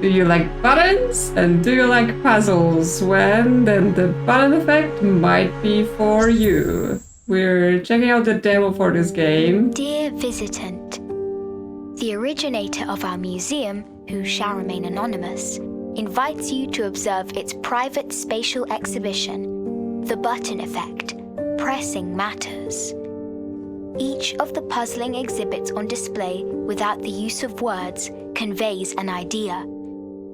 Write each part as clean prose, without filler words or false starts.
Do you like buttons? And do you like puzzles? When then the button effect might be for you. We're checking out the demo for this game. Dear visitant, the originator of our museum, who shall remain anonymous, invites you to observe its private spatial exhibition, The Button Effect, Pressing Matters. Each of the puzzling exhibits on display without the use of words conveys an idea.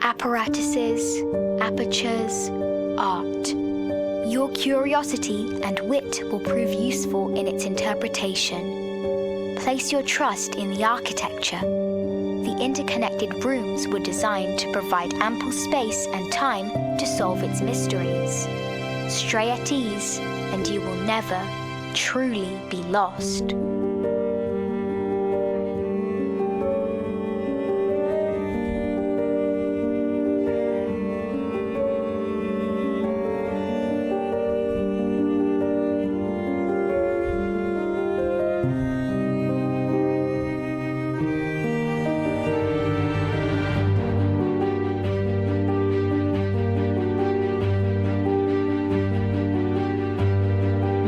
Apparatuses, apertures, art. Your curiosity and wit will prove useful in its interpretation. Place your trust in the architecture. The interconnected rooms were designed to provide ample space and time to solve its mysteries. Stray at ease, and you will never truly be lost.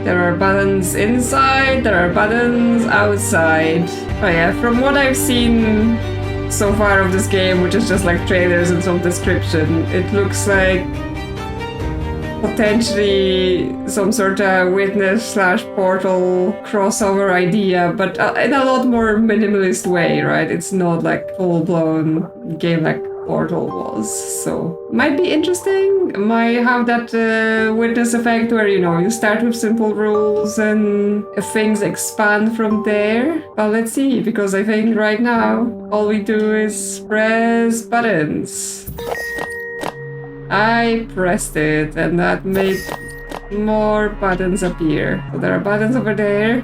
There are buttons inside, there are buttons outside. Oh yeah, from what I've seen so far of this game, which is just like trailers and some description, it looks like potentially some sort of witness/portal crossover idea, but in a lot more minimalist way, right? It's not like full-blown game like Portal was, so might be interesting. Might have that witness effect where, you know, you start with simple rules and things expand from there. But let's see, because I think right now all we do is press buttons. I pressed it and that made more buttons appear. So there are buttons over there.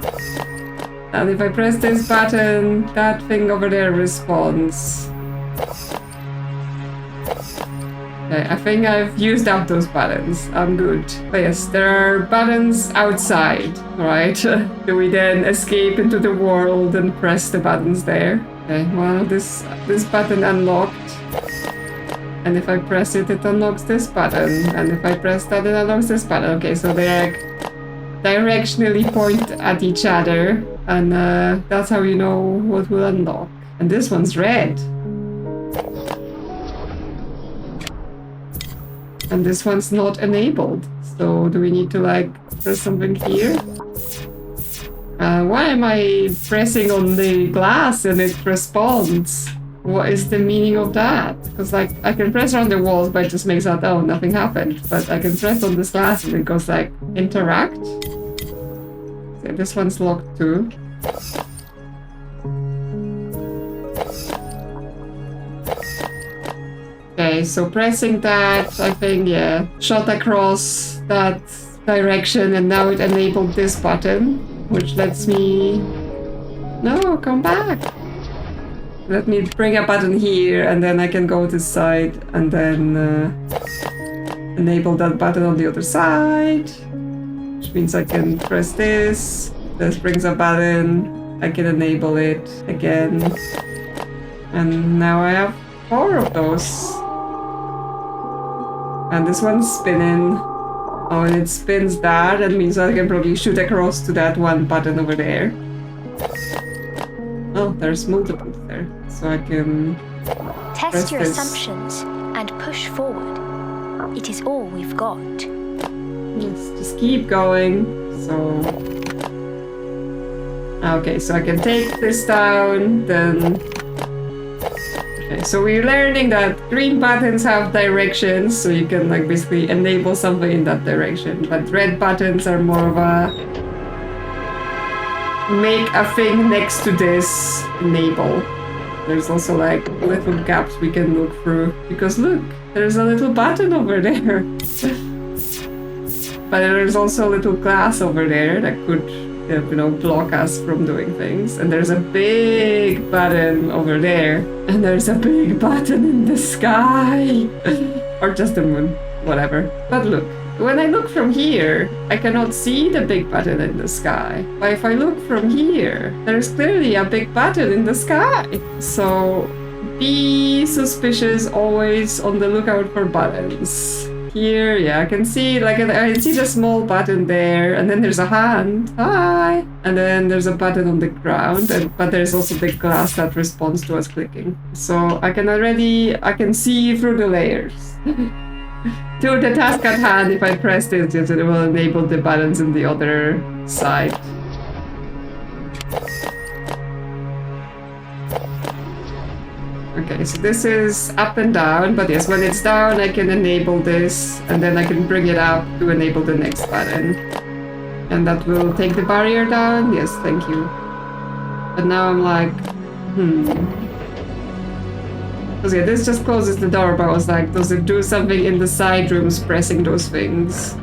And if I press this button, that thing over there responds. Okay, I think I've used up those buttons. I'm good. But yes, there are buttons outside, right? Do we then escape into the world and press the buttons there? Okay, well, this button unlocked. And if I press it, it unlocks this button. And if I press that, it unlocks this button. Okay, so they like directionally point at each other. And that's how you know what will unlock. And this one's red. And this one's not enabled. So do we need to like press something here? Why am I pressing on the glass and it responds? What is the meaning of that? Because like I can press on the walls, but it just makes out, oh, nothing happened. But I can press on this glass and it goes like interact. So this one's locked too. Okay, so pressing that, I think, yeah, shot across that direction and now it enabled this button, which lets me... No, come back! Let me bring a button here and then I can go this side and then enable that button on the other side, which means I can press this. This brings a button, I can enable it again, and now I have 4 of those. And this one's spinning. Oh, and it spins that. That means I can probably shoot across to that one button over there. Oh, there's multiples there. So I can Test your this. assumptions and push forward. It is all we've got. Yes, just keep going. So... Okay, so I can take this down, then... Okay, so we're learning that green buttons have directions, so you can like basically enable something in that direction. But red buttons are more of a make a thing next to this enable. There's also like little gaps we can look through, because look, there's a little button over there. But there's also a little glass over there that could, you know, block us from doing things. And there's a big button over there. And there's a big button in the sky. Or just the moon, whatever. But look, when I look from here, I cannot see the big button in the sky. But if I look from here, there's clearly a big button in the sky. So be suspicious, always on the lookout for buttons. Here, yeah, I can see, like, I can see the small button there, and then there's a hand. Hi! And then there's a button on the ground, but there's also the glass that responds to us clicking. So I can see through the layers. To the task at hand, if I press this, it will enable the buttons on the other side. Okay, so this is up and down, but yes, when it's down, I can enable this, and then I can bring it up to enable the next button. And that will take the barrier down? Yes, thank you. But now I'm like, Because yeah, this just closes the door, but I was like, does it do something in the side rooms pressing those things?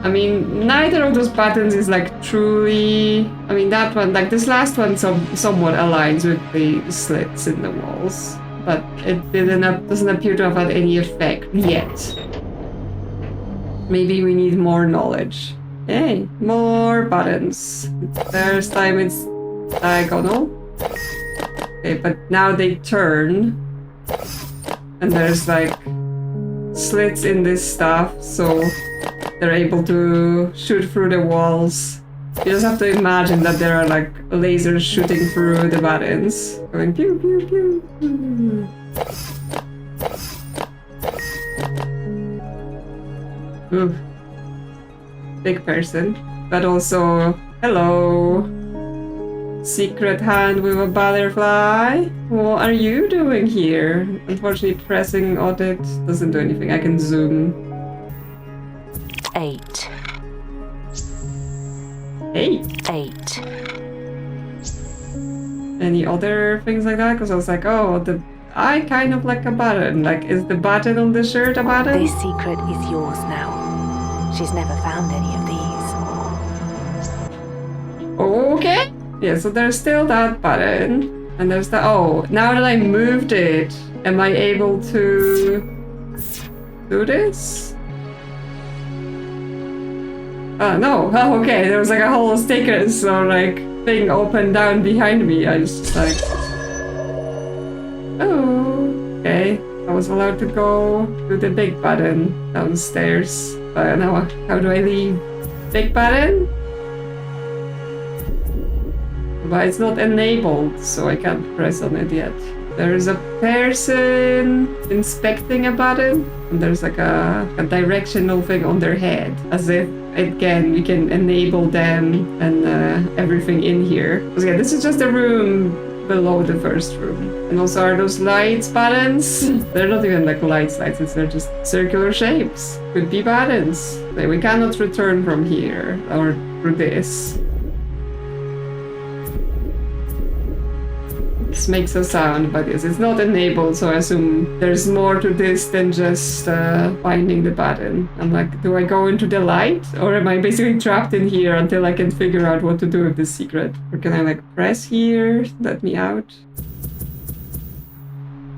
I mean, neither of those buttons is like truly... I mean, that one, like this last one somewhat aligns with the slits in the walls. But it doesn't appear to have had any effect yet. Maybe we need more knowledge. Hey, more buttons. First time it's diagonal. Okay, but now they turn. And there's like slits in this stuff, so they're able to shoot through the walls. You just have to imagine that there are like lasers shooting through the buttons. Going pew pew pew. Ooh. Big person. But also, hello. Secret hand with a butterfly. What are you doing here? Unfortunately, pressing audit doesn't do anything. I can zoom. 8. 8. 8. Any other things like that? Because I was like, oh, I kind of like a button. Like, is the button on the shirt a button? This secret is yours now. She's never found any of these. Okay. Yeah, so there's still that button. And there's the... Oh, now that I moved it, am I able to do this? Oh, no. Oh, okay. There was like a whole sticker, so like thing opened down behind me. I was just like... Oh, okay. I was allowed to go to the big button downstairs. But now, how do I leave? Big button? But it's not enabled, so I can't press on it yet. There is a person inspecting a button, and there's like a directional thing on their head, as if, again, we can enable them and everything in here. Because yeah, this is just a room below the first room. And also, are those lights buttons? They're not even like lights, they're just circular shapes. Could be buttons. Okay, we cannot return from here, or through this. This makes a sound, but yes, it's not enabled, so I assume there's more to this than just finding the button. I'm like, do I go into the light? Or am I basically trapped in here until I can figure out what to do with this secret? Or can I like press here? Let me out.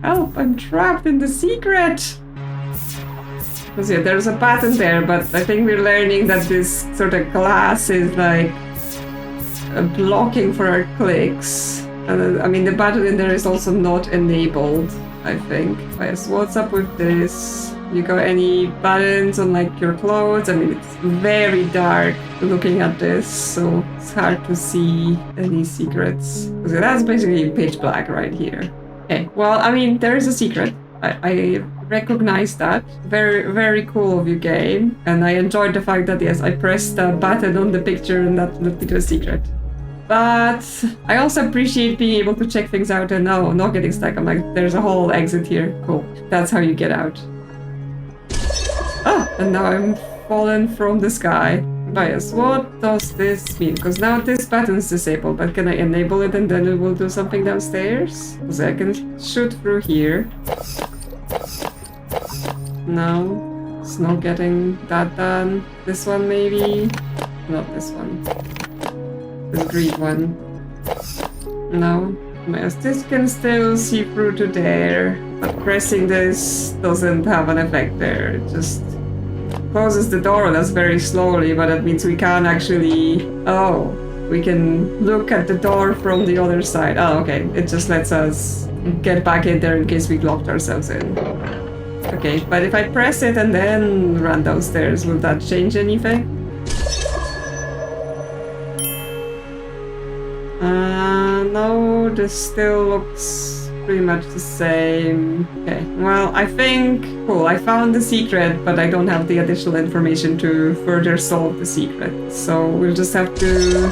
Help, I'm trapped in the secret! Because yeah, there's a button there, but I think we're learning that this sort of glass is like blocking for our clicks. I mean, the button in there is also not enabled, I think. Yes, what's up with this? You got any buttons on like your clothes? I mean, it's very dark looking at this, so it's hard to see any secrets. So that's basically pitch black right here. Okay, well, I mean, there is a secret. I recognize that. Very, very cool of you, game. And I enjoyed the fact that, yes, I pressed the button on the picture and that led me to a secret. But I also appreciate being able to check things out and not getting stuck. I'm like, there's a whole exit here. Cool. That's how you get out. Oh, and now I'm fallen from the sky. But yes, what does this mean? Because now this button's disabled, but can I enable it and then it will do something downstairs? Because I can shoot through here. No, it's not getting that done. This one maybe? Not this one. This green one. No. Yes, this can still see through to there. But pressing this doesn't have an effect there. It just closes the door on us very slowly, but that means we can't actually... Oh, we can look at the door from the other side. Oh, okay. It just lets us get back in there in case we locked ourselves in. Okay, but if I press it and then run downstairs, will that change anything? No, this still looks pretty much the same. Okay, well, I think... Cool, I found the secret, but I don't have the additional information to further solve the secret. So we'll just have to...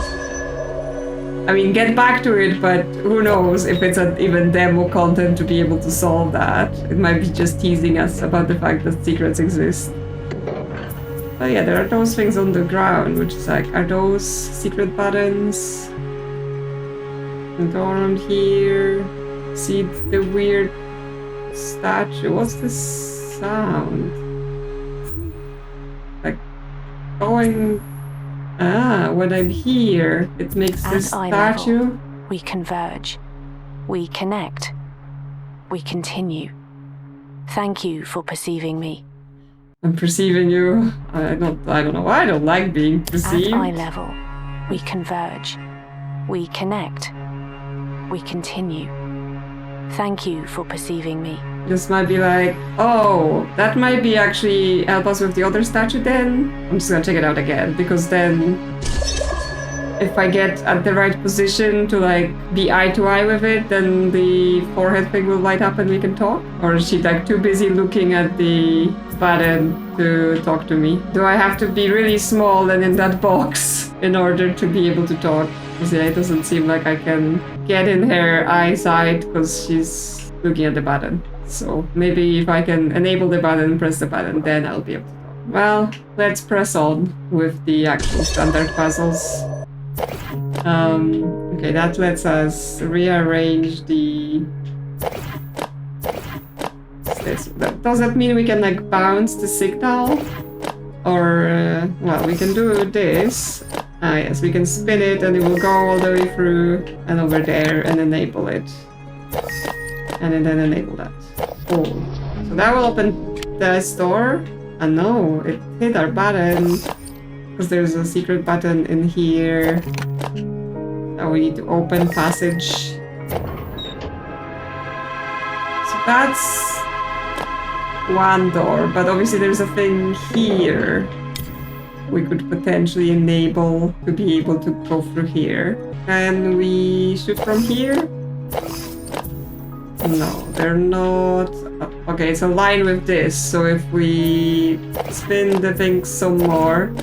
I mean, get back to it, but who knows if it's even demo content to be able to solve that. It might be just teasing us about the fact that secrets exist. But yeah, there are those things on the ground, which is like, are those secret buttons? And go around here. See the weird statue. What's the sound? Like going... Ah, when I'm here, it makes this statue. We converge. We connect. We continue. Thank you for perceiving me. I'm perceiving you. I don't know why I don't like being perceived. At eye level, we converge. We connect. We continue. Thank you for perceiving me. This might be like, oh, that might be actually help us with the other statue then. I'm just gonna check it out again, because then if I get at the right position to like be eye to eye with it, then the forehead thing will light up and we can talk? Or is she like too busy looking at the button to talk to me? Do I have to be really small and in that box in order to be able to talk? Because yeah, it doesn't seem like I can get in her eyesight because she's looking at the button. So maybe if I can enable the button and press the button, then I'll be able to talk. Well, let's press on with the actual standard puzzles. Okay, that lets us rearrange the... Does that mean we can like bounce the signal? Or, well, we can do this. Ah yes, we can spin it and it will go all the way through and over there and enable it. And then enable that. Cool. So that will open this door. And no, it hit our button. Because there's a secret button in here. Now we need to open passage. So that's one door, but obviously there's a thing here we could potentially enable to be able to go through here. Can we shoot from here? No, they're not. Okay, it's aligned with this, so if we spin the thing some more,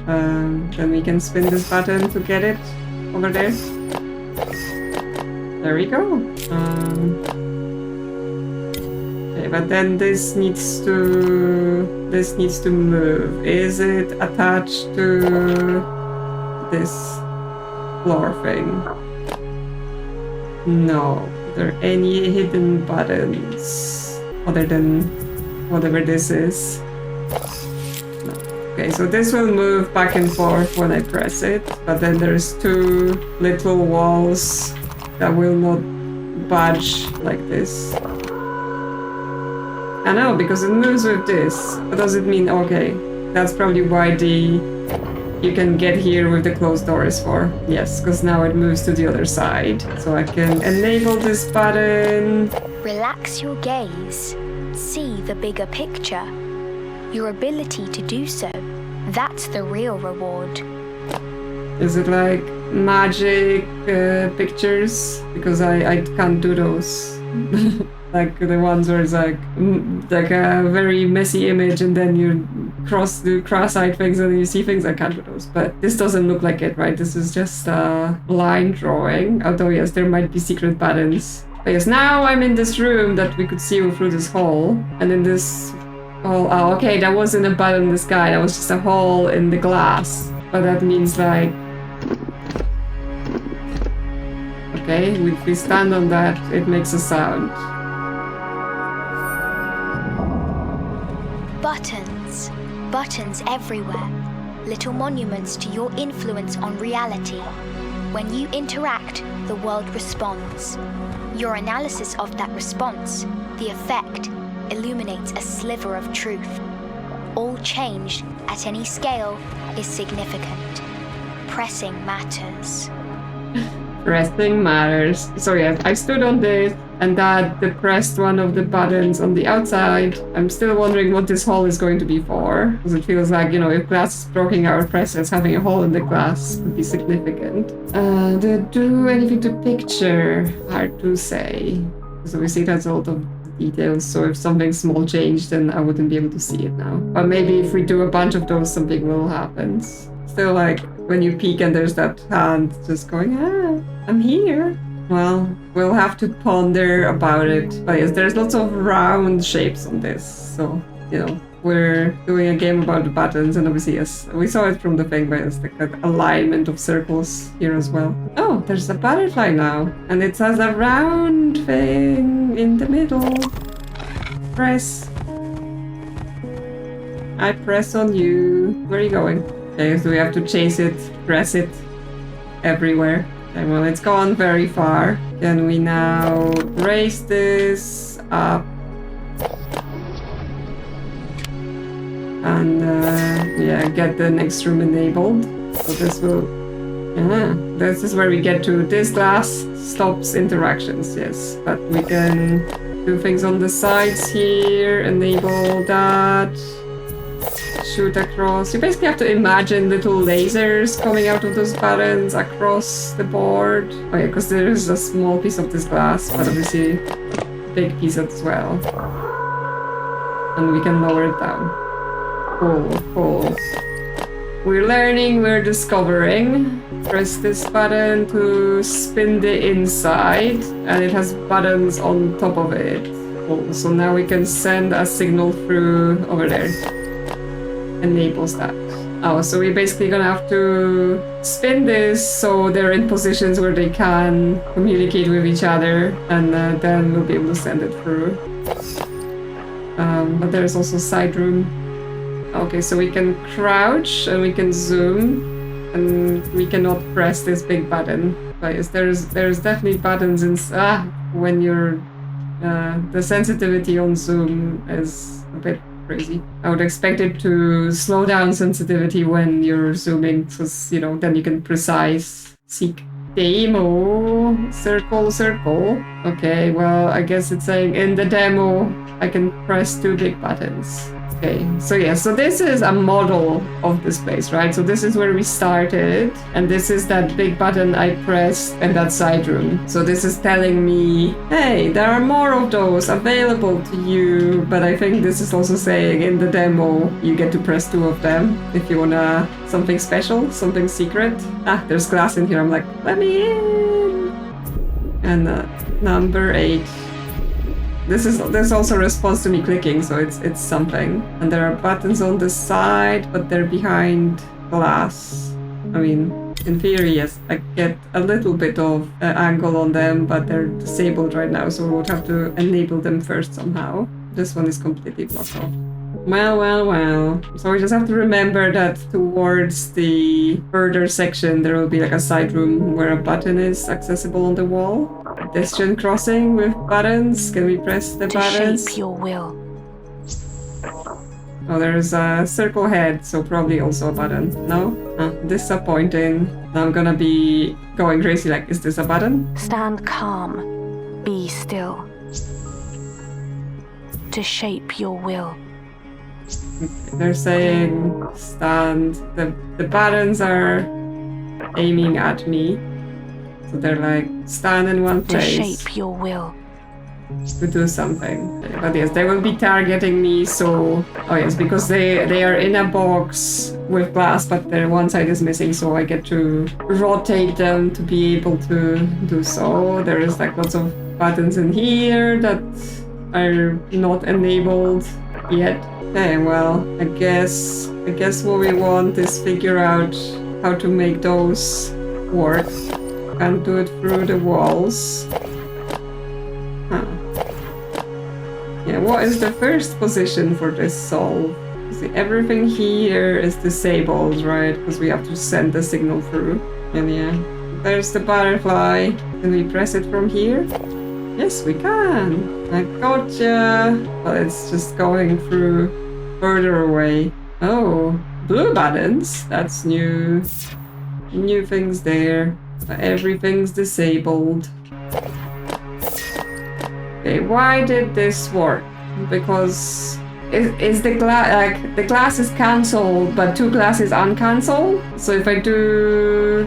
then we can spin this button to get it over there. There we go. Okay, but then this needs to move. Is it attached to this floor thing? No. Are there any hidden buttons other than whatever this is? No. Okay, so this will move back and forth when I press it, but then there's two little walls that will not budge like this. I know, because it moves with this. What does it mean? Okay, that's probably why you can get here with the closed door is for. Yes, because now it moves to the other side. So I can enable this button. Relax your gaze. See the bigger picture. Your ability to do so, that's the real reward. Is it like magic pictures? Because I can't do those. Like the ones where it's like a very messy image and then you do cross-eyed things and you see things. I can't do those. But this doesn't look like it, right? This is just a line drawing. Although yes, there might be secret buttons. But yes, now I'm in this room that we could see through this hole. And in this hole, oh okay, that wasn't a button in the sky. That was just a hole in the glass. But that means like... Okay, if we stand on that, it makes a sound. Buttons. Buttons everywhere. Little monuments to your influence on reality. When you interact, the world responds. Your analysis of that response, the effect, illuminates a sliver of truth. All change, at any scale, is significant. Pressing matters. Pressing matters. So yeah, I stood on this and that depressed one of the buttons on the outside. I'm still wondering what this hole is going to be for. Because it feels like, you know, if glass is broken, our presses having a hole in the glass would be significant. Did it do anything to picture? Hard to say. Because obviously it has a lot of details, so if something small changed, then I wouldn't be able to see it now. But maybe if we do a bunch of those, something will happen. Still, like, when you peek and there's that hand just going, I'm here. Well, we'll have to ponder about it. But yes, there's lots of round shapes on this, so, you know, we're doing a game about the buttons, and obviously, yes, we saw it from the thing, but it's like an alignment of circles here as well. Oh, there's a butterfly now, and it has a round thing in the middle. Press. I press on you. Where are you going? Okay, so we have to chase it, press it everywhere. Okay, well, it's gone very far. Can we now raise this up? And yeah, get the next room enabled. So this will, this is where we get to this glass stops interactions, yes. But we can do things on the sides here, enable that, shoot across. You basically have to imagine little lasers coming out of those buttons across the board. Oh yeah, because there is a small piece of this glass, but obviously a big piece as well. And we can lower it down. Cool. We're learning, we're discovering. Press this button to spin the inside, and it has buttons on top of it. Cool. So now we can send a signal through over there. Enables that. Oh, so we're basically gonna have to spin this so they're in positions where they can communicate with each other, and then we'll be able to send it through. But there's also side room. Okay, so we can crouch and we can zoom, and we cannot press this big button. But yes, there's definitely buttons in when you're the sensitivity on zoom is a bit crazy. I would expect it to slow down sensitivity when you're zooming, because you know then you can precise seek. Demo circle. Okay, well I guess it's saying in the demo I can press 2 big buttons. Okay, so yeah, so this is a model of this place, right? So this is where we started, and this is that big button I pressed in that side room. So this is telling me, hey, there are more of those available to you, but I think this is also saying in the demo, you get to press 2 of them if you wanna something special, something secret. There's glass in here, I'm like, let me in! And number 8. This also responds to me clicking, so it's something. And there are buttons on the side, but they're behind glass. I mean, in theory, yes, I get a little bit of angle on them, but they're disabled right now, so we would have to enable them first somehow. This one is completely blocked off. Well. So we just have to remember that towards the further section, there will be like a side room where a button is accessible on the wall. Pedestrian crossing with buttons. Can we press the buttons? To shape your will. Oh, there's a circle head, so probably also a button. No? Disappointing. Now I'm gonna be going crazy like, is this a button? Stand calm. Be still. To shape your will. They're saying stand. The buttons are aiming at me. So they're like, stand in one place. To shape your will. To do something. But yes, they will be targeting me, so... Oh yes, because they are in a box with glass, but their one side is missing, so I get to rotate them to be able to do so. There is like lots of buttons in here that are not enabled yet. Okay, well, I guess what we want is figure out how to make those work. Can't do it through the walls. Yeah, what is the first position for this solve? See, everything here is disabled, right? Because we have to send the signal through. And yeah, there's the butterfly. Can we press it from here? Yes, we can. I gotcha. But it's just going through further away. Oh, blue buttons. That's new. New things there. Everything's disabled. Okay, why did this work? Because is the glass like the glass is cancelled, but 2 glass is uncancelled? So if I do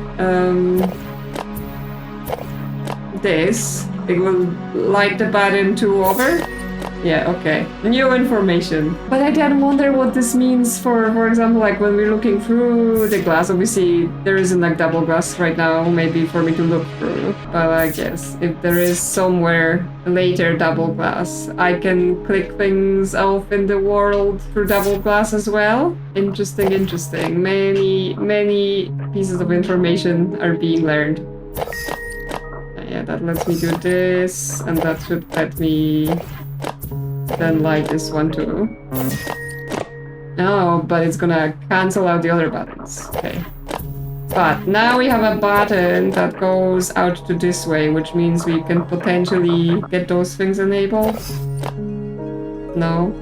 this, it will light the button 2 over. Yeah, okay. New information. But I then wonder what this means for example, like when we're looking through the glass. Obviously, there isn't like double glass right now, maybe for me to look through. But I guess if there is somewhere later double glass, I can click things off in the world through double glass as well. Interesting, interesting. Many pieces of information are being learned. Yeah, that lets me do this, and that should let me then light this one too. Oh, but it's gonna cancel out the other buttons. Okay. But now we have a button that goes out to this way, which means we can potentially get those things enabled. No?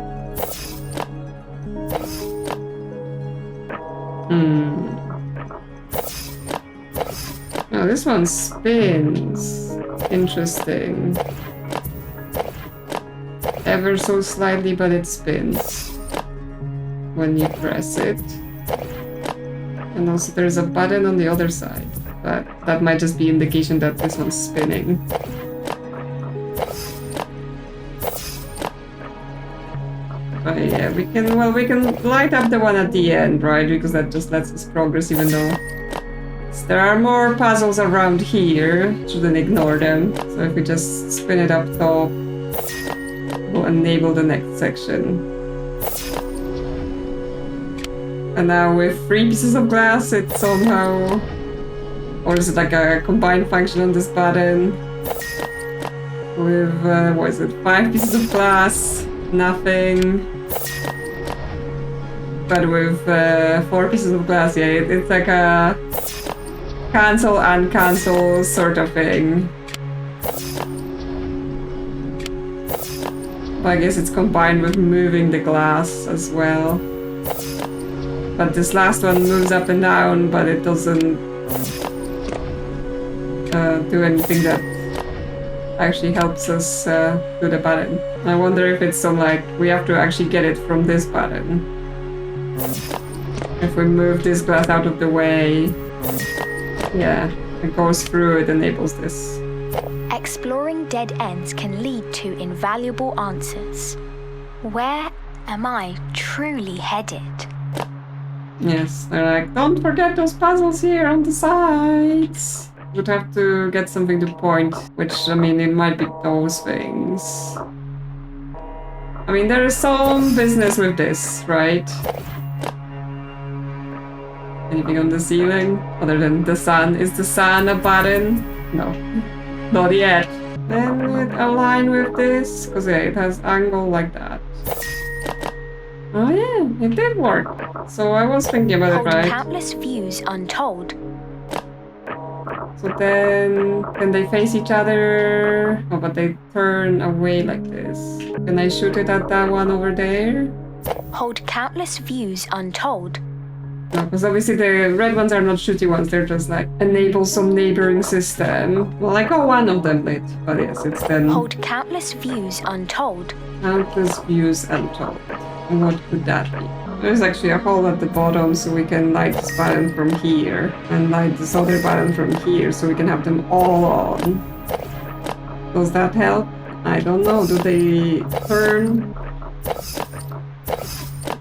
Oh, this one spins. Interesting. Ever so slightly, but it spins when you press it. And also there's a button on the other side. That might just be indication that this one's spinning. But yeah, we can light up the one at the end, right? Because that just lets us progress, even though there are more puzzles around here. Shouldn't ignore them. So if we just spin it up top, we'll enable the next section. And now with 3 pieces of glass, it somehow... Or is it like a combined function on this button? With, what is it, 5 pieces of glass, nothing. But with 4 pieces of glass, yeah, it's like a cancel, uncancel sort of thing. But I guess it's combined with moving the glass as well. But this last one moves up and down, but it doesn't do anything that actually helps us do the button. I wonder if it's some like, we have to actually get it from this button. If we move this glass out of the way, yeah, it goes through, it enables this. Exploring dead ends can lead to invaluable answers. Where am I truly headed? Yes, they're like, don't forget those puzzles here on the sides. Would have to get something to point, which, I mean, it might be those things. I mean, there is some business with this, right? Anything on the ceiling? Other than the sun? Is the sun a button? No. Not yet. Then it align with this, because yeah, it has angle like that. Oh yeah, it did work. So I was thinking about it, right? Countless views untold. So then, can they face each other? Oh, but they turn away like this. Can I shoot it at that one over there? Hold countless views untold. No, because obviously the red ones are not shooty ones, they're just like enable some neighboring system. Well, I got one of them lit, but yes, it's then... Hold countless views untold. Countless views untold. And what could that be? There's actually a hole at the bottom, so we can light this button from here, and light this other button from here, so we can have them all on. Does that help? I don't know. Do they turn?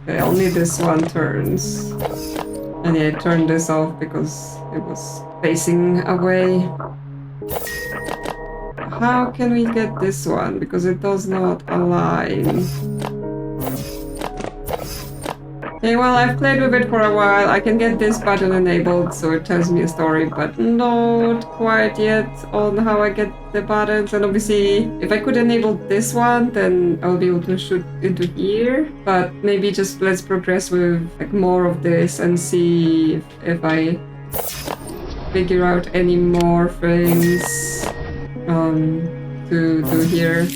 Okay, only this one turns. And yeah, I turned this off because it was facing away. How can we get this one? Because it does not align. Okay, well, I've played with it for a while. I can get this button enabled, so it tells me a story, but not quite yet on how I get the buttons. And obviously, if I could enable this one, then I'll be able to shoot into here. But maybe just let's progress with like more of this and see if I figure out any more things to do here.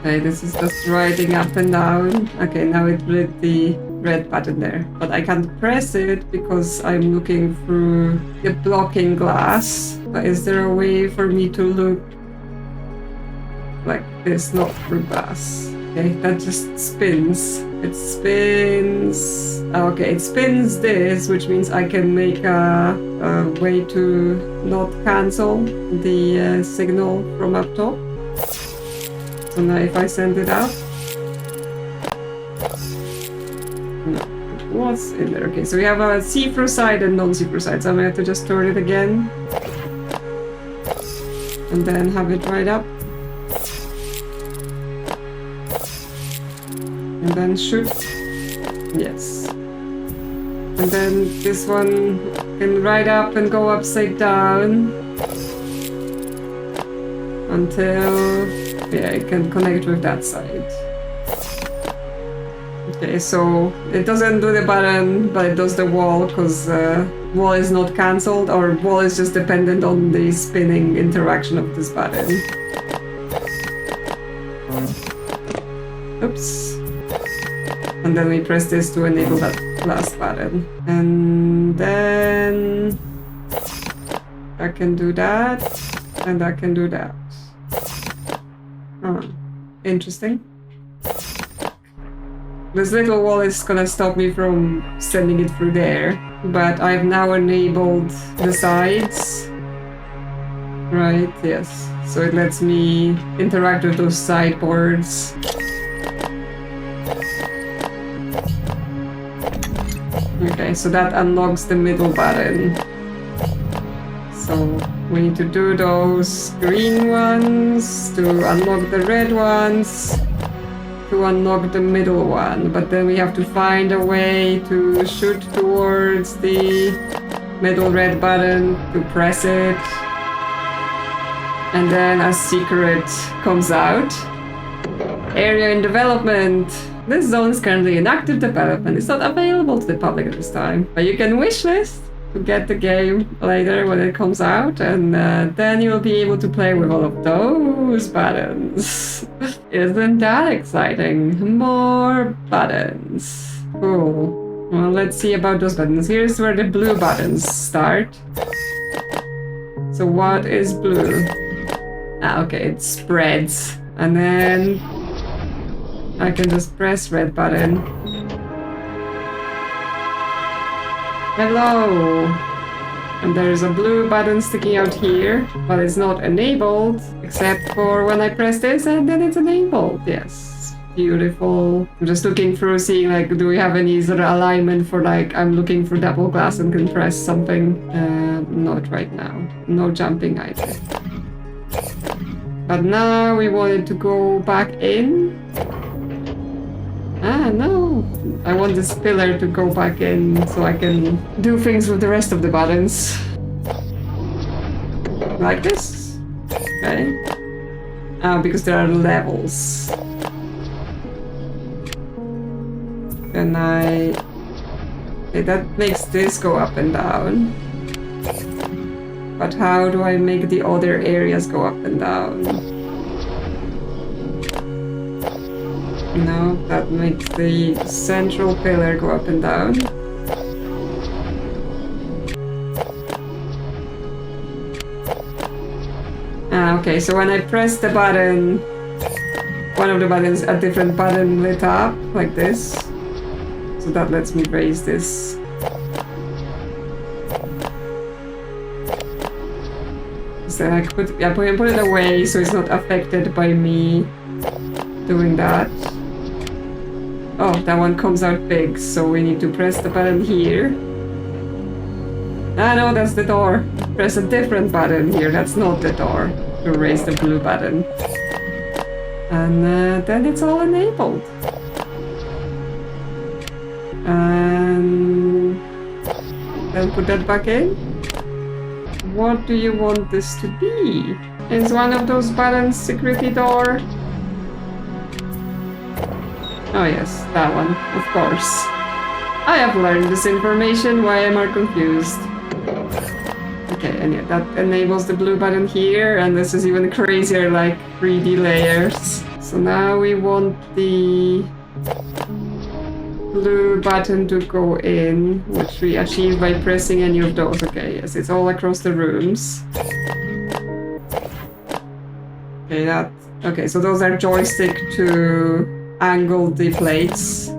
Okay, this is just riding up and down. Okay, now it lit the red button there. But I can't press it because I'm looking through the blocking glass. But is there a way for me to look like this, not through glass? Okay, that just spins. It spins. Okay, it spins this, which means I can make a way to not cancel the signal from up top. So now if I send it out, no, what's in there? Okay, so we have a see-through side and non-see-through side. So I'm gonna have to just turn it again, and then have it right up. And then shoot. Yes. And then this one can ride up and go upside down until, yeah, it can connect with that side. Okay, so it doesn't do the button, but it does the wall, because wall is not cancelled, or wall is just dependent on the spinning interaction of this button. Oops. And then we press this to enable that last button. And then I can do that, and I can do that. Oh, interesting. This little wall is gonna stop me from sending it through there, but I've now enabled the sides. Right, yes. So it lets me interact with those sideboards. Okay, so that unlocks the middle button. So we need to do those green ones to unlock the red ones, to unlock the middle one. But then we have to find a way to shoot towards the middle red button, to press it. And then a secret comes out. Area in development. This zone is currently in active development. It's not available to the public at this time. But you can wishlist to get the game later when it comes out, and then you'll be able to play with all of those buttons. Isn't that exciting? More buttons. Cool. Well, let's see about those buttons. Here's where the blue buttons start. So what is blue? Ah, okay, it spreads. And then I can just press red button. Hello! And there's a blue button sticking out here, but it's not enabled, except for when I press this, and then it's enabled. Yes, beautiful. I'm just looking through, seeing like, do we have any sort of alignment for like, I'm looking for double glass and can press something. Not right now. No jumping either. But now we wanted to go back in. Ah, no. I want this pillar to go back in so I can do things with the rest of the buttons. Like this. Okay. Because there are levels. Then okay, that makes this go up and down. But how do I make the other areas go up and down? No, that makes the central pillar go up and down. Okay, so when I press the button, one of the buttons, a different button lit up, like this. So that lets me raise this. So I put it away so it's not affected by me doing that. Oh, that one comes out big, so we need to press the button here. Ah, no, that's the door. Press a different button here, that's not the door. To raise the blue button. And then it's all enabled. And then put that back in. What do you want this to be? Is one of those buttons security door? Oh yes, that one, of course. I have learned this information, why am I confused? Okay, and yeah, that enables the blue button here, and this is even crazier, like 3D layers. So now we want the blue button to go in, which we achieve by pressing any of those. Okay, yes, it's all across the rooms. Okay, okay, so those are joystick to angle the plates.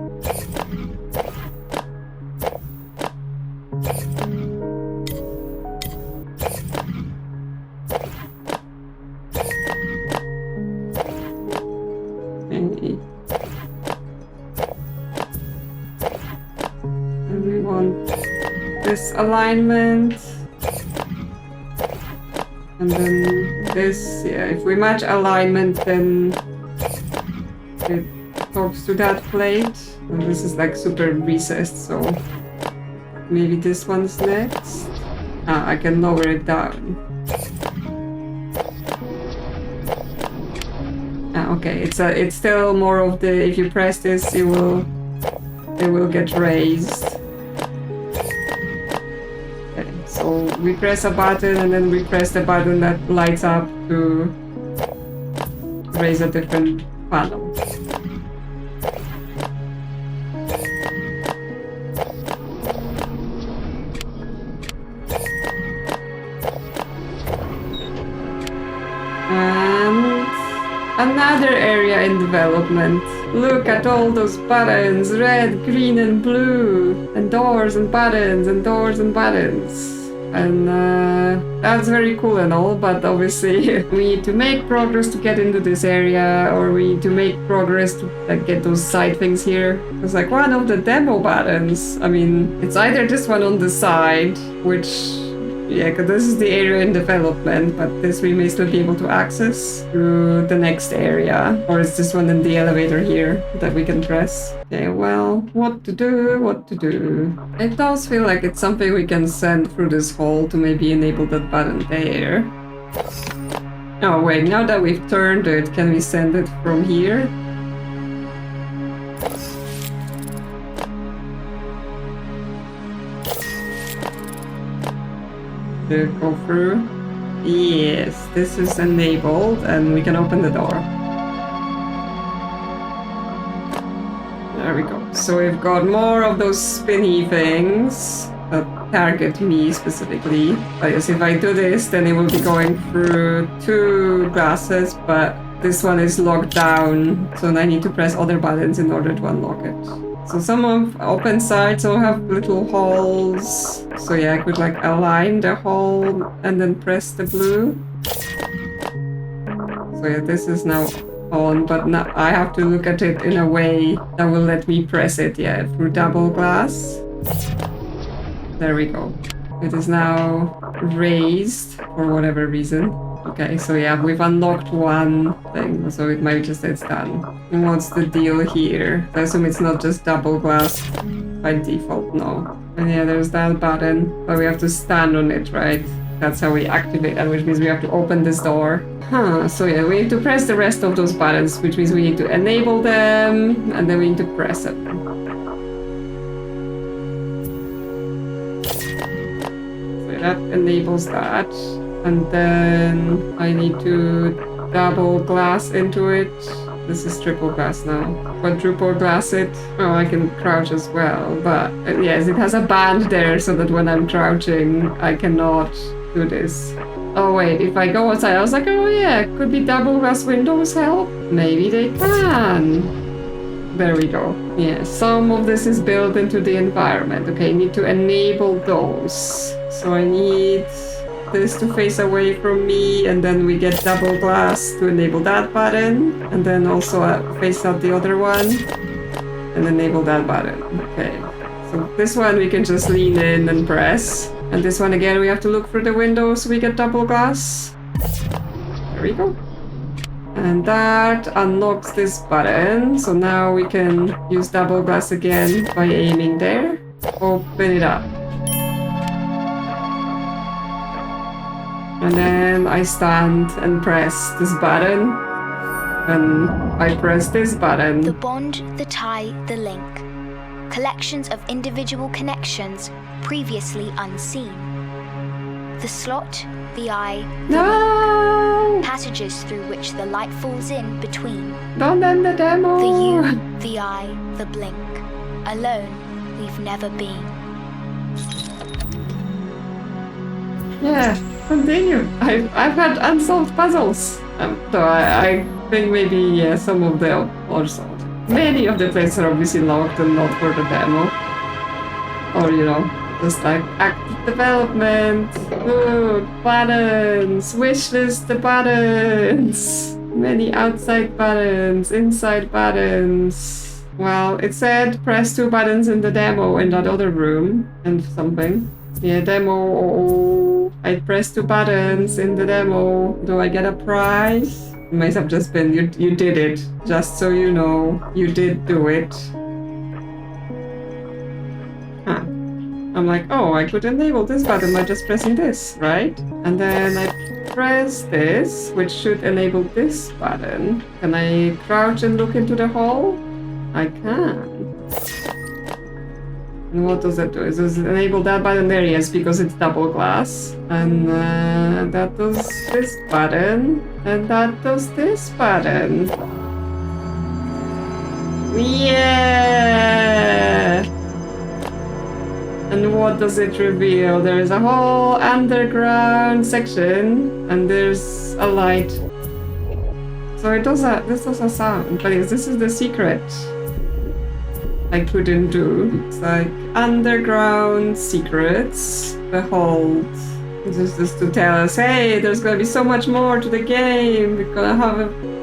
And we want this alignment. And then this, yeah, if we match alignment, then it talks to that plate. And this is like super recessed, so maybe this one's next. I can lower it down. Okay, it's still more of the, if you press this, it will get raised. Okay, so we press a button and then we press the button that lights up to raise a different panel. Another area in development. Look at all those buttons, red, green and blue, and doors and buttons and doors and buttons. And that's very cool and all, but obviously we need to make progress to get into this area, or we need to make progress to like get those side things here. It's like one of the demo buttons. I mean, it's either this one on the side, which, yeah, because this is the area in development, but this we may still be able to access through the next area. Or is this one in the elevator here that we can press? Okay, well, what to do, what to do. It does feel like it's something we can send through this hole to maybe enable that button there. Oh wait, now that we've turned it, can we send it from here? To go through. Yes, this is enabled and we can open the door. There we go. So we've got more of those spinny things that target me specifically. I guess if I do this, then it will be going through two glasses, but this one is locked down, so I need to press other buttons in order to unlock it. So some of open sides all have little holes. So yeah, I could like align the hole and then press the blue. So yeah, this is now on, but now I have to look at it in a way that will let me press it, yeah, through double glass. There we go. It is now raised for whatever reason. Okay, so yeah, we've unlocked one thing, so it might just say it's done. And what's the deal here? I assume it's not just double glass by default, no. And yeah, there's that button, but we have to stand on it, right? That's how we activate that, which means we have to open this door. So yeah, we need to press the rest of those buttons, which means we need to enable them, and then we need to press it. So that enables that. And then I need to double glass into it. This is triple glass now. Quadruple glass it. Oh, I can crouch as well. But yes, it has a band there so that when I'm crouching, I cannot do this. Oh wait, if I go outside, I was like, oh yeah, could be double glass windows help? Maybe they can. There we go. Yeah, some of this is built into the environment. Okay, need to enable those. So I need this to face away from me, and then we get double glass to enable that button, and then also face out the other one and enable that button. Okay, so this one we can just lean in and press, and this one again we have to look through the window so we get double glass. There we go. And that unlocks this button, so now we can use double glass again by aiming there. Open it up. And then I stand and press this button. And I press this button. The bond, the tie, the link. Collections of individual connections previously unseen. The slot, the eye, the No! passages through which the light falls in between. Don't end the demo! The you, the I, the blink. Alone, we've never been. Yeah, continue. I've had unsolved puzzles. So I think maybe yeah, some of them are solved. Many of the places are obviously locked and not for the demo. Or you know, just like active development, good buttons, wishlist the buttons, many outside buttons, inside buttons. Well, it said press 2 buttons in the demo in that other room and something. Yeah, demo. I pressed 2 buttons in the demo. Do I get a prize? It might have just been you did it. Just so you know, you did do it. Huh. I'm like, oh, I could enable this button by just pressing this, right? And then I press this, which should enable this button. Can I crouch and look into the hole? I can. And what does that do? Does it enable that button? There, yes, because it's double glass. And that does this button. And that does this button. Yeah! And what does it reveal? There is a whole underground section, and there's a light. So it does this does a sound, but yes, this is the secret I couldn't do. It's like underground secrets. Behold. This is just to tell us, hey, there's gonna be so much more to the game. We're gonna have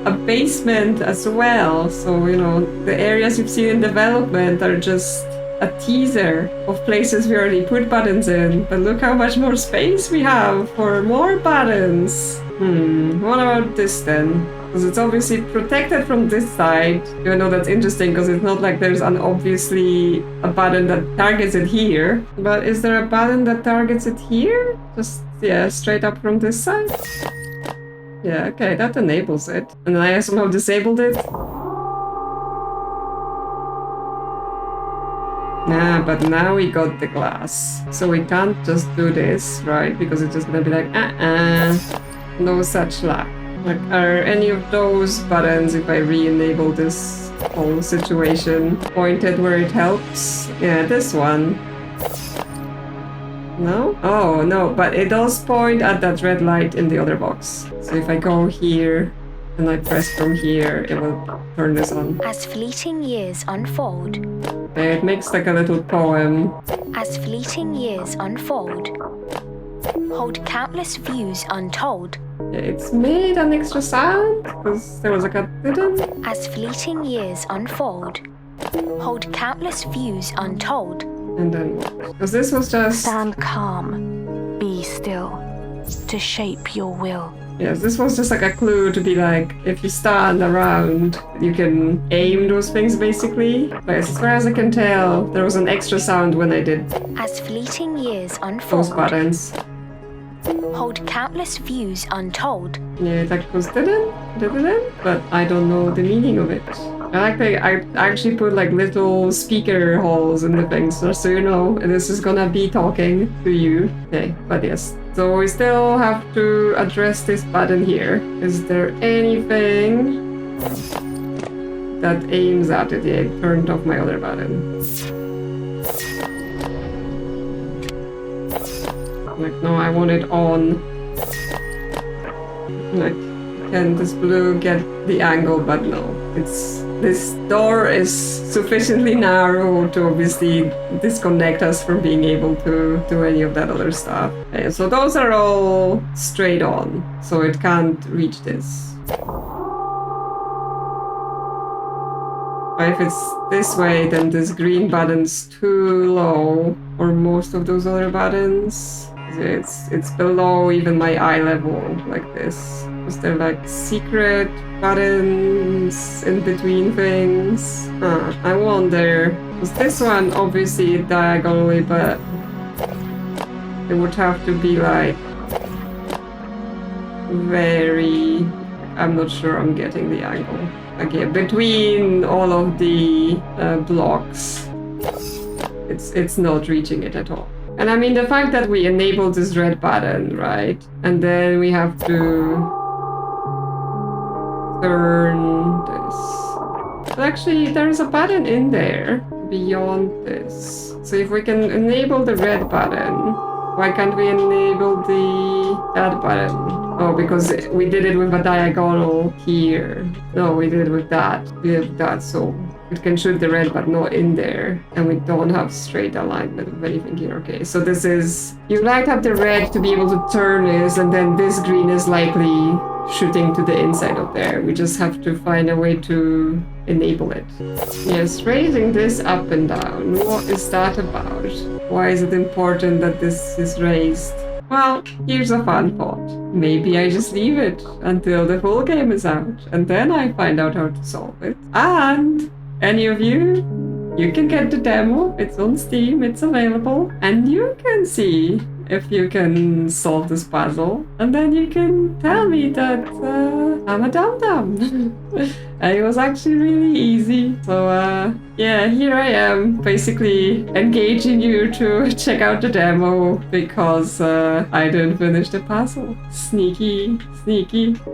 a basement as well. So, you know, the areas you've seen in development are just a teaser of places we already put buttons in. But look how much more space we have for more buttons. What about this then? Because it's obviously protected from this side. Even though that's interesting because it's not like there's obviously a button that targets it here. But is there a button that targets it here? Just, yeah, straight up from this side? Yeah, okay, that enables it. And then I somehow disabled it. Nah, but now we got the glass. So we can't just do this, right? Because it's just gonna be like, no such luck. Like, are any of those buttons, if I re-enable this whole situation, pointed where it helps? Yeah, this one. No? Oh, no, but it does point at that red light in the other box. So if I go here and I press from here, it will turn this on. As fleeting years unfold. It makes like a little poem. As fleeting years unfold. Hold countless views untold. Yeah, it's made an extra sound because there was like a didn't. As fleeting years unfold. Hold countless views untold. And then what? Because this was just. Stand calm. Be still. To shape your will. Yes, this was just like a clue to be like, if you stand around, you can aim those things basically. But as far as I can tell, there was an extra sound when I did As fleeting years unfold. those buttons. Hold countless views untold. Yeah, that goes didn't, but I don't know the meaning of it. I like that I actually put like little speaker holes in the things, so you know this is gonna be talking to you. Okay, but yes. So we still have to address this button here. Is there anything that aims at it? Yeah, I turned off my other button. Like, no, I want it on. Like, can this blue get the angle? But no, this door is sufficiently narrow to obviously disconnect us from being able to do any of that other stuff. Okay, so those are all straight on, so it can't reach this. But if it's this way, then this green button's too low, or most of those other buttons. It's below even my eye level, like this. Is there like secret buttons in between things? I wonder. Because this one obviously diagonally, but it would have to be like very. I'm not sure I'm getting the angle. Okay, between all of the blocks, it's not reaching it at all. And I mean, the fact that we enabled this red button, right? And then we have to turn this. But actually, there's a button in there beyond this. So if we can enable the red button, why can't we enable that button? Oh, because we did it with a diagonal here. No, we did it with that. We have that, so it can shoot the red but not in there. And we don't have straight alignment of anything here. Okay, so this is... You like to have the red to be able to turn this, and then this green is likely shooting to the inside of there. We just have to find a way to enable it. Yes, raising this up and down. What is that about? Why is it important that this is raised? Well, here's a fun thought. Maybe I just leave it until the full game is out, and then I find out how to solve it. And any of you, you can get the demo. It's on Steam, it's available, and you can see if you can solve this puzzle, and then you can tell me that I'm a dum-dum. And it was actually really easy. So yeah, here I am basically engaging you to check out the demo because I didn't finish the puzzle. Sneaky.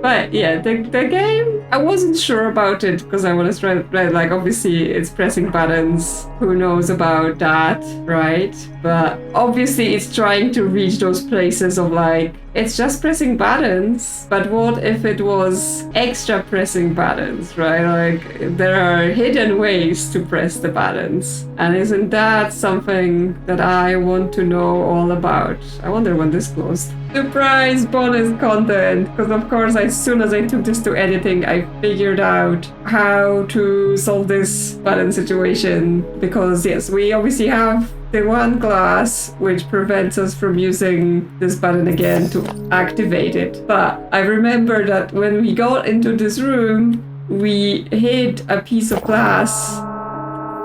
But yeah, the game, I wasn't sure about it because I was like, obviously it's pressing buttons. Who knows about that, right? But obviously it's trying to reach those places of like, it's just pressing buttons, but what if it was extra pressing buttons, right? Like, there are hidden ways to press the buttons. And isn't that something that I want to know all about? I wonder when this closed. Surprise bonus content! Because of course, as soon as I took this to editing, I figured out how to solve this button situation. Because yes, we obviously have the one glass which prevents us from using this button again to activate it. But I remember that when we got into this room, we hid a piece of glass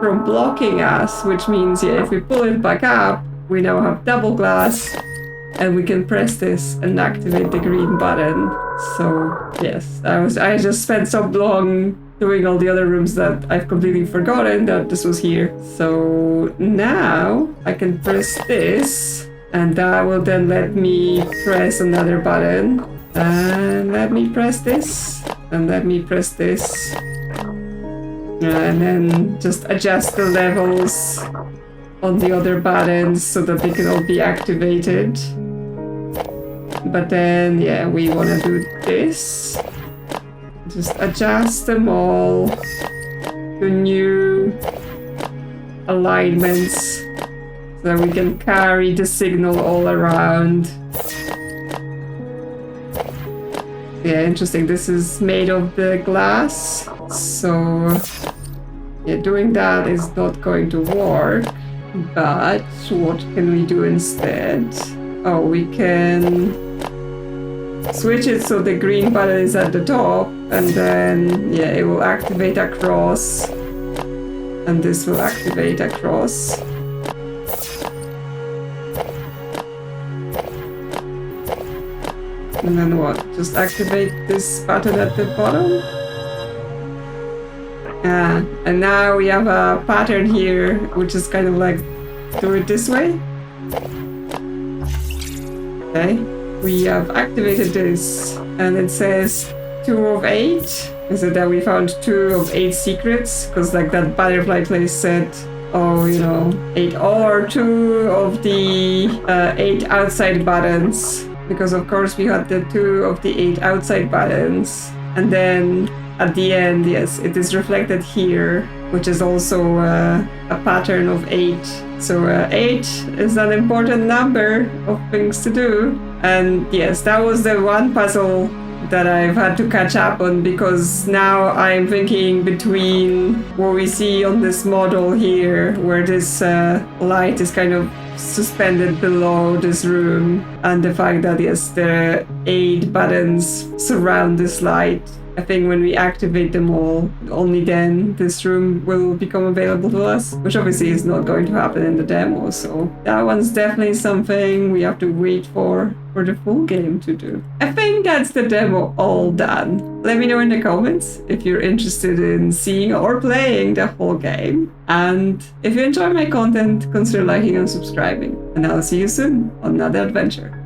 from blocking us, which means yeah, if we pull it back up, we now have double glass and we can press this and activate the green button. So yes, I just spent so long doing all the other rooms that I've completely forgotten that this was here. So now I can press this, and that will then let me press another button. And let me press this, and let me press this. And then just adjust the levels on the other buttons so that they can all be activated. But then, yeah, we want to do this. Just adjust them all to new alignments so that we can carry the signal all around. Yeah, interesting. This is made of the glass, so yeah, doing that is not going to work. But what can we do instead? Oh, we can switch it so the green button is at the top, and then yeah, it will activate across, and this will activate across. And then what? Just activate this button at the bottom. And now we have a pattern here, which is kind of like do it this way. Okay. We have activated this, and it says 2 of 8. Is it that we found 2 of 8 secrets? Because like that butterfly place said, oh, you know, 8 or 2 of the 8 outside buttons. Because of course we had the 2 of the 8 outside buttons. And then at the end, yes, it is reflected here, which is also a pattern of 8. So 8 is an important number of things to do. And yes, that was the one puzzle that I've had to catch up on, because now I'm thinking between what we see on this model here, where this light is kind of suspended below this room, and the fact that yes, the 8 buttons surround this light. I think when we activate them all, only then this room will become available to us, which obviously is not going to happen in the demo. So that one's definitely something we have to wait for the full game to do. I think that's the demo all done. Let me know in the comments if you're interested in seeing or playing the whole game. And if you enjoy my content, consider liking and subscribing. And I'll see you soon on another adventure.